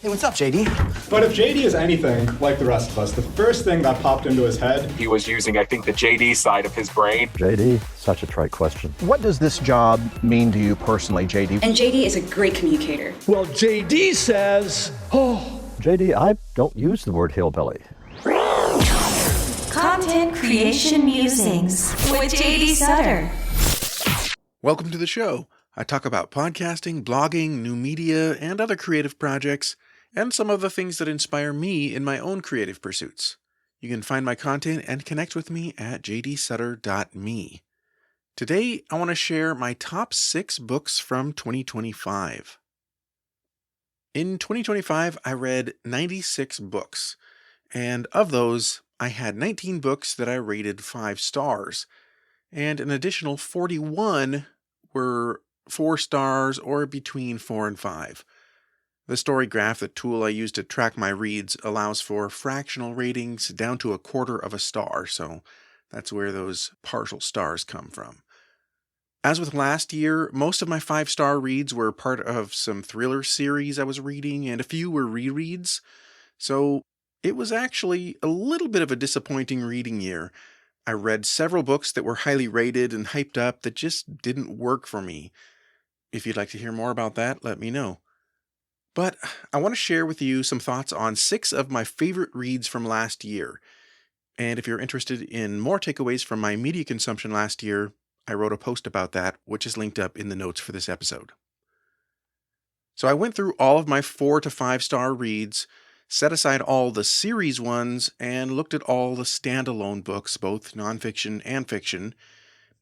Hey, what's up, JD? But if JD is anything like the rest of us, the first thing that popped into his head... He was using, I think, the JD side of his brain. JD, such a trite question. What does this job mean to you personally, JD? And JD is a great communicator. Well, JD says, JD, I don't use the word hillbilly. Content Creation Musings with JD Sutter. Welcome to the show. I talk about podcasting, blogging, new media, and other creative projects, and some of the things that inspire me in my own creative pursuits. You can find my content and connect with me at jdsutter.me. Today, I want to share my top 6 books from 2025. In 2025, I read 96 books, and of those, I had 19 books that I rated 5 stars, and an additional 41 were 4 stars or between 4 and 5. The story graph, the tool I use to track my reads, allows for fractional ratings down to 1/4 of a star, so that's where those partial stars come from. As with last year, most of my 5-star reads were part of some thriller series I was reading, and a few were rereads, so it was actually a little bit of a disappointing reading year. I read several books that were highly rated and hyped up that just didn't work for me. If you'd like to hear more about that, let me know. But I want to share with you some thoughts on 6 of my favorite reads from last year. And if you're interested in more takeaways from my media consumption last year, I wrote a post about that, which is linked up in the notes for this episode. So I went through all of my 4 to 5-star reads, set aside all the series ones, and looked at all the standalone books, both nonfiction and fiction,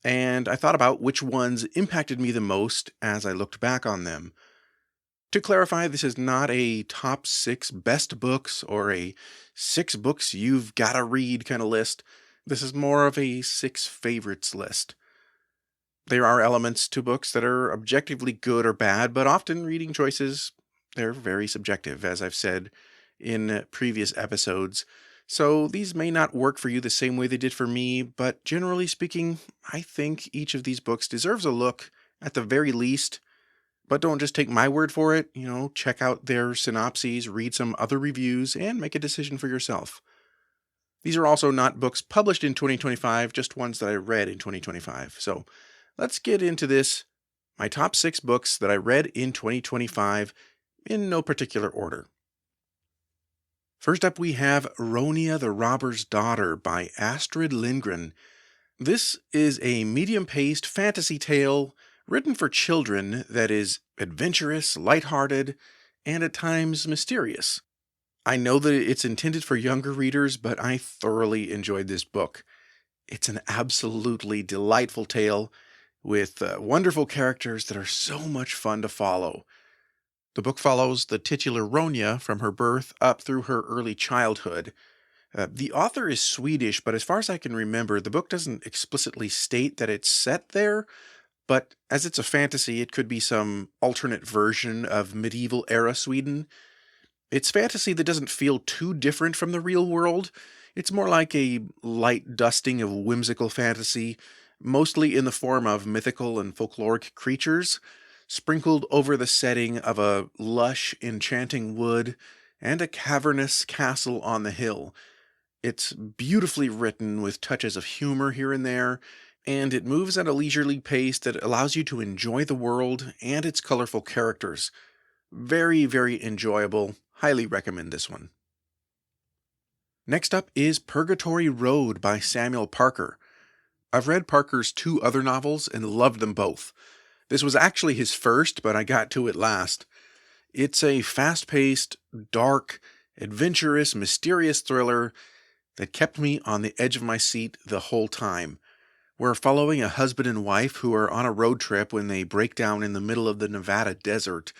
and I thought about which ones impacted me the most as I looked back on them. To clarify, this is not a top 6 best books or a 6 books you've gotta read kind of list. This is more of a 6 favorites list. There are elements to books that are objectively good or bad, but often reading choices, they're very subjective, as I've said in previous episodes. So these may not work for you the same way they did for me, but generally speaking, I think each of these books deserves a look at the very least. But don't just take my word for it, check out their synopses, read some other reviews, and make a decision for yourself. These are also not books published in 2025, just ones that I read in 2025. So let's get into this, my top 6 books that I read in 2025, in no particular order. First up, we have Ronia the Robber's Daughter by Astrid Lindgren. This is a medium-paced fantasy tale written for children that is adventurous, lighthearted, and at times mysterious. I know that it's intended for younger readers, but I thoroughly enjoyed this book. It's an absolutely delightful tale with wonderful characters that are so much fun to follow. The book follows the titular Ronia from her birth up through her early childhood. The author is Swedish, but as far as I can remember, the book doesn't explicitly state that it's set there, but as it's a fantasy, it could be some alternate version of medieval-era Sweden. It's fantasy that doesn't feel too different from the real world. It's more like a light dusting of whimsical fantasy, mostly in the form of mythical and folkloric creatures, sprinkled over the setting of a lush, enchanting wood and a cavernous castle on the hill. It's beautifully written with touches of humor here and there, and it moves at a leisurely pace that allows you to enjoy the world and its colorful characters. Very, very enjoyable. Highly recommend this one. Next up is Purgatory Road by Samuel Parker. I've read Parker's 2 other novels and loved them both. This was actually his first, but I got to it last. It's a fast-paced, dark, adventurous, mysterious thriller that kept me on the edge of my seat the whole time. We're following a husband and wife who are on a road trip when they break down in the middle of the Nevada desert,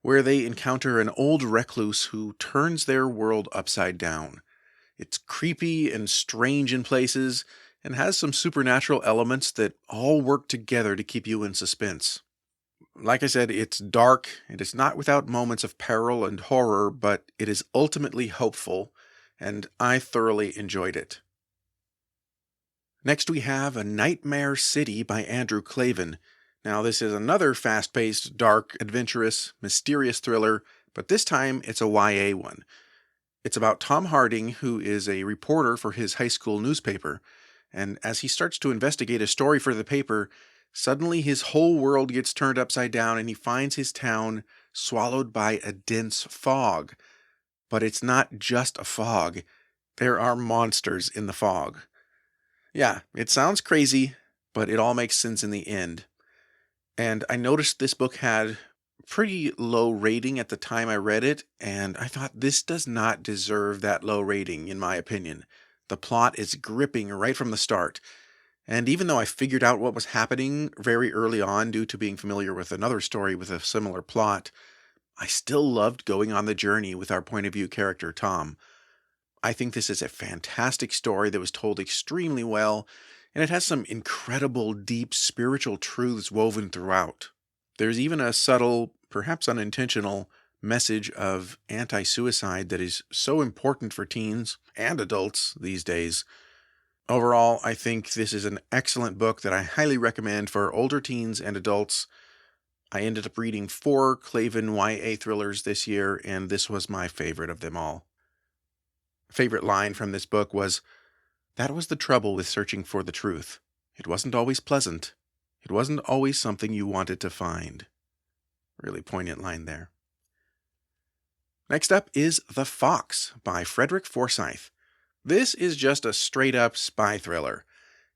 where they encounter an old recluse who turns their world upside down. It's creepy and strange in places, and has some supernatural elements that all work together to keep you in suspense. Like I said, it's dark, and it's not without moments of peril and horror, but it is ultimately hopeful, and I thoroughly enjoyed it. Next we have A Nightmare City by Andrew Klavan. Now this is another fast-paced, dark, adventurous, mysterious thriller but this time it's a YA one. It's about Tom Harding, who is a reporter for his high school newspaper, and as he starts to investigate a story for the paper, suddenly his whole world gets turned upside down and he finds his town swallowed by a dense fog. But it's not just a fog. There are monsters in the fog. Yeah, it sounds crazy, but it all makes sense in the end. And I noticed this book had pretty low rating at the time I read it, and I thought this does not deserve that low rating, in my opinion. The plot is gripping right from the start. And even though I figured out what was happening very early on due to being familiar with another story with a similar plot, I still loved going on the journey with our point of view character, Tom. I think this is a fantastic story that was told extremely well, and it has some incredible deep spiritual truths woven throughout. There's even a subtle, perhaps unintentional, message of anti-suicide that is so important for teens and adults these days. Overall, I think this is an excellent book that I highly recommend for older teens and adults. I ended up reading 4 Klavan YA thrillers this year, and this was my favorite of them all. Favorite line from this book was, "That was the trouble with searching for the truth. It wasn't always pleasant. It wasn't always something you wanted to find." Really poignant line there. Next up is The Fox by Frederick Forsyth. This is just a straight-up spy thriller.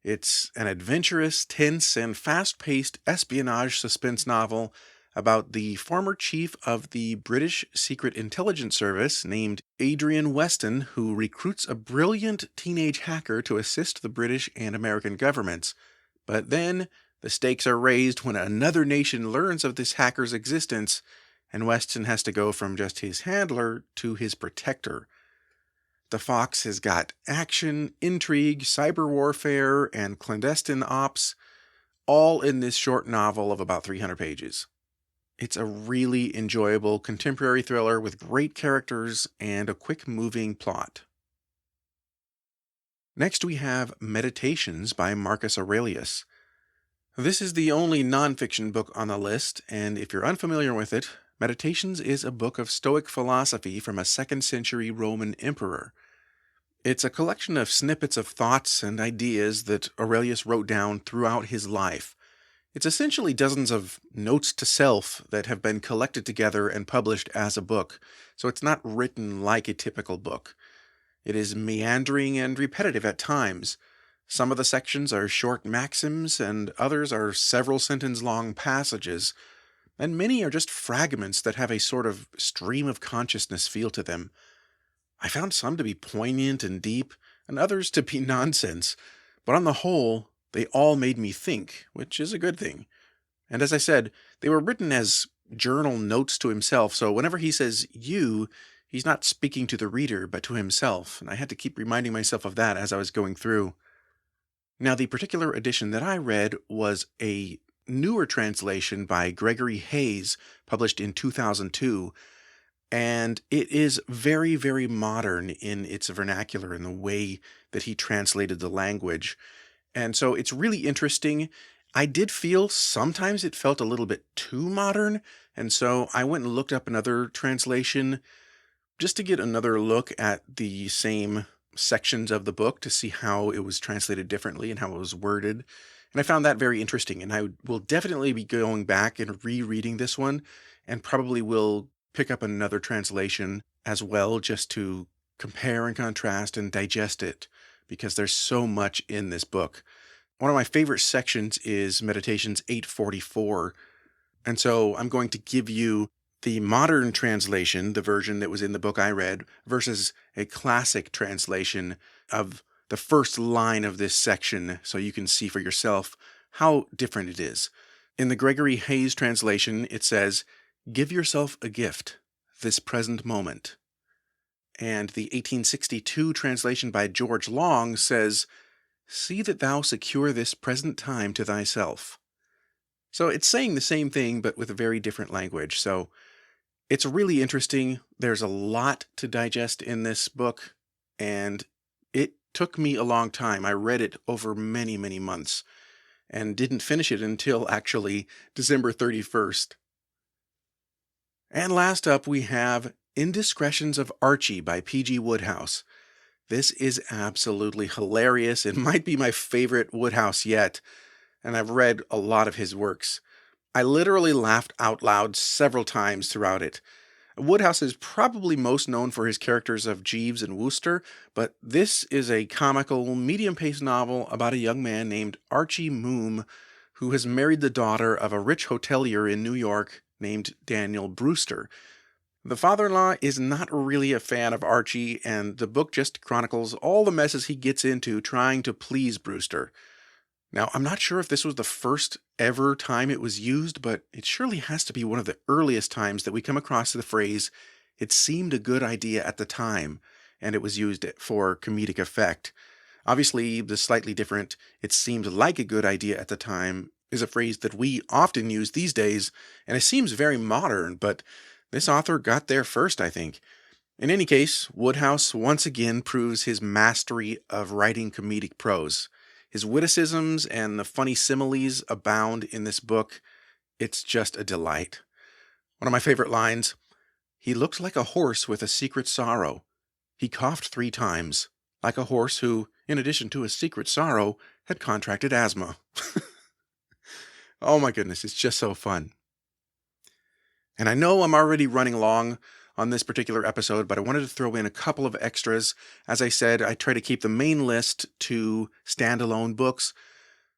It's an adventurous, tense, and fast-paced espionage suspense novel about the former chief of the British Secret Intelligence Service named Adrian Weston, who recruits a brilliant teenage hacker to assist the British and American governments. But then the stakes are raised when another nation learns of this hacker's existence, and Weston has to go from just his handler to his protector. The Fox has got action, intrigue, cyber warfare, and clandestine ops, all in this short novel of about 300 pages. It's a really enjoyable contemporary thriller with great characters and a quick-moving plot. Next we have Meditations by Marcus Aurelius. This is the only nonfiction book on the list, and if you're unfamiliar with it, Meditations is a book of Stoic philosophy from a 2nd century Roman emperor. It's a collection of snippets of thoughts and ideas that Aurelius wrote down throughout his life. It's essentially dozens of notes to self that have been collected together and published as a book, so it's not written like a typical book. It is meandering and repetitive at times. Some of the sections are short maxims, and others are several sentence-long passages, and many are just fragments that have a sort of stream of consciousness feel to them. I found some to be poignant and deep, and others to be nonsense, but on the whole, they all made me think, which is a good thing. And as I said, they were written as journal notes to himself, so whenever he says you, he's not speaking to the reader, but to himself, and I had to keep reminding myself of that as I was going through. Now, the particular edition that I read was a newer translation by Gregory Hayes, published in 2002, and it is very, very modern in its vernacular and the way that he translated the language. And so it's really interesting. I did feel sometimes it felt a little bit too modern, and so I went and looked up another translation just to get another look at the same sections of the book to see how it was translated differently and how it was worded. And I found that very interesting, and I will definitely be going back and rereading this one, and probably will pick up another translation as well just to compare and contrast and digest it, because there's so much in this book. One of my favorite sections is Meditations 844, and so I'm going to give you the modern translation, the version that was in the book I read, versus a classic translation of the first line of this section, so you can see for yourself how different it is. In the Gregory Hayes translation, it says, "Give yourself a gift, this present moment." And the 1862 translation by George Long says, "See that thou secure this present time to thyself." So it's saying the same thing, but with a very different language. So it's really interesting. There's a lot to digest in this book, and it took me a long time. I read it over many, many months and didn't finish it until actually December 31st. And last up, we have Indiscretions of Archie by P.G. Wodehouse. This is absolutely hilarious. It might be my favorite Wodehouse yet, and I've read a lot of his works. I literally laughed out loud several times throughout it. Wodehouse is probably most known for his characters of Jeeves and Wooster, but this is a comical, medium-paced novel about a young man named Archie Moom, who has married the daughter of a rich hotelier in New York named Daniel Brewster. The father-in-law is not really a fan of Archie, and the book just chronicles all the messes he gets into trying to please Brewster. Now, I'm not sure if this was the first ever time it was used, but it surely has to be one of the earliest times that we come across the phrase, "It seemed a good idea at the time," and it was used for comedic effect. Obviously, the slightly different, "it seemed like a good idea at the time," is a phrase that we often use these days, and it seems very modern, but this author got there first, I think. In any case, Wodehouse once again proves his mastery of writing comedic prose. His witticisms and the funny similes abound in this book. It's just a delight. One of my favorite lines, "He looked like a horse with a secret sorrow. He coughed 3 times, like a horse who, in addition to a secret sorrow, had contracted asthma." Oh my goodness, it's just so fun. And I know I'm already running long on this particular episode, but I wanted to throw in a couple of extras. As I said, I try to keep the main list to standalone books.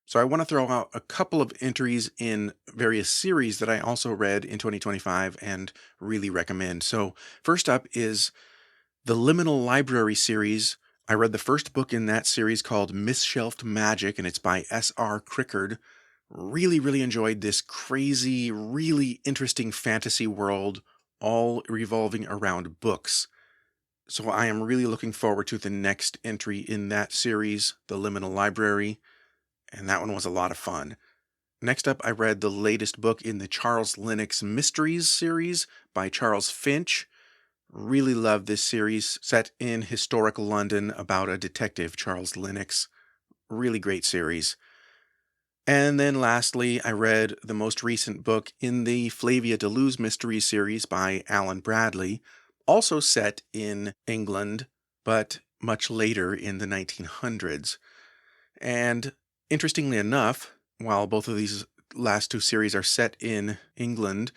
So I want to throw out a couple of entries in various series that I also read in 2025 and really recommend. So first up is the Liminal Library series. I read the first book in that series called Misshelved Magic, and it's by S.R. Crickard. Really enjoyed this crazy, really interesting fantasy world, all revolving around books. So I am really looking forward to the next entry in that series, The Liminal Library, and that one was a lot of fun. Next up, I read the latest book in the Charles Lennox Mysteries series by Charles Finch. Really love this series, set in historic London about a detective, Charles Lennox. Really great series. And then lastly, I read the most recent book in the Flavia de Luz Mysteries series by Alan Bradley, also set in England, but much later in the 1900s. And interestingly enough, while both of these last 2 series are set in England,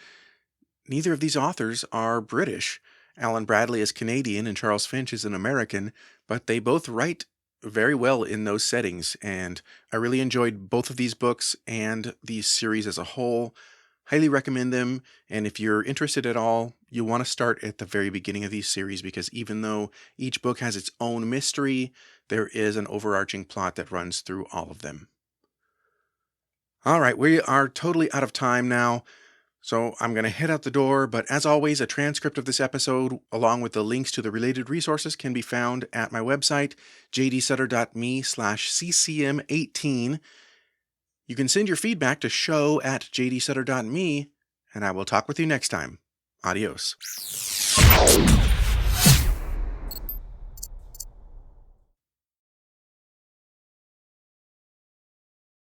neither of these authors are British. Alan Bradley is Canadian and Charles Finch is an American, but they both write very well in those settings, and I really enjoyed both of these books and the series as a whole. Highly recommend them, and if you're interested at all, you want to start at the very beginning of these series, because even though each book has its own mystery, there is an overarching plot that runs through all of them. All right, we are totally out of time now. So I'm going to head out the door, but as always, a transcript of this episode, along with the links to the related resources, can be found at my website, jdsutter.me/ccm18. You can send your feedback to show@jdsutter.me, and I will talk with you next time. Adios.